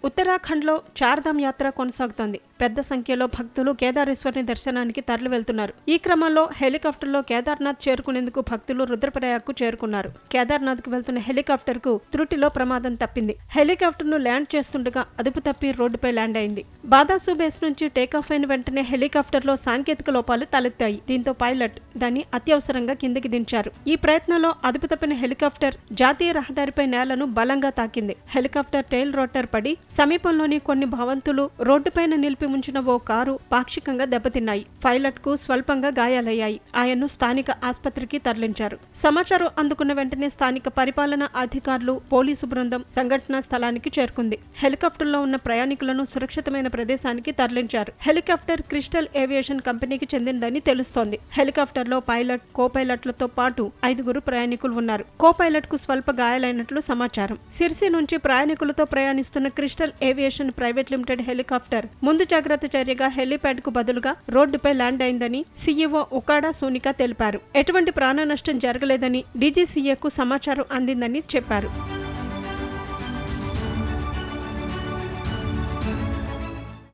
ఉత్తరాఖండ్లో చార్ధామ్ యాత్ర కొనసాగుతోంది. పెద్ద సంఖ్యలో భక్తులు కేదారేశ్వర్ని దర్శనానికి తరలి వెళ్తున్నారు. ఈ క్రమంలో హెలికాప్టర్లో కేదార్నాథ్ చేరుకునేందుకు భక్తులు రుద్రప్రయాగ్కు చేరుకున్నారు. కేదార్నాథ్కు వెళ్తున్న హెలికాప్టర్కు త్రుటిలో ప్రమాదం తప్పింది. హెలికాప్టర్ను ల్యాండ్ చేస్తుండగా అదుపు తప్పి రోడ్డుపై ల్యాండ్ అయింది. బాదాసు బేస్ నుంచి టేకాఫ్ అయిన వెంటనే హెలికాప్టర్లో సాంకేతిక లోపాలు తలెత్తాయి. దీంతో పైలట్ దాన్ని అత్యవసరంగా కిందికి దించారు. ఈ ప్రయత్నంలో అదుపు తప్పిన హెలికాప్టర్ జాతీయ రహదారిపై నేలను బలంగా తాకింది. హెలికాప్టర్ టెయిల్ రోటర్ పడి సమీపంలోని కొన్ని భవంతులు, రోడ్డుపైన నిలిపి ఉంచిన ఓ కారు పాక్షికంగా దెబ్బతిన్నాయి. పైలట్ కు స్వల్పంగా గాయాలయ్యాయి. ఆయన్ను స్థానిక ఆసుపత్రికి తరలించారు. సమాచారం అందుకున్న వెంటనే స్థానిక పరిపాలనా అధికారులు, పోలీసు బృందం సంఘటనా స్థలానికి చేరుకుంది. హెలికాప్టర్లో ఉన్న ప్రయాణికులను సురక్షితమైన ప్రదేశానికి తరలించారు. హెలికాప్టర్ క్రిస్టల్ ఏవియేషన్ కంపెనీకి చెందినదని తెలుస్తోంది. హెలికాప్టర్లో పైలట్, కో పైలట్లతో పాటు 5 ప్రయాణికులు ఉన్నారు. కో పైలట్ కు స్వల్ప గాయాలైనట్లు సమాచారం. సిర్సి నుంచి ప్రయాణికులతో ప్రయాణిస్తున్న crystal aviation private limited helicopter ముందు జాగ్రత్త చర్యగా హెలీప్యాడ్ కు బదులుగా రోడ్డుపై ల్యాండ్ అయిందని సీఈఓ ఉకాడా సోనికా తెలిపారు. ఎటువంటి ప్రాణ నష్టం జరగలేదని డీజీసీఏకు సమాచారం అందిందని చెప్పారు.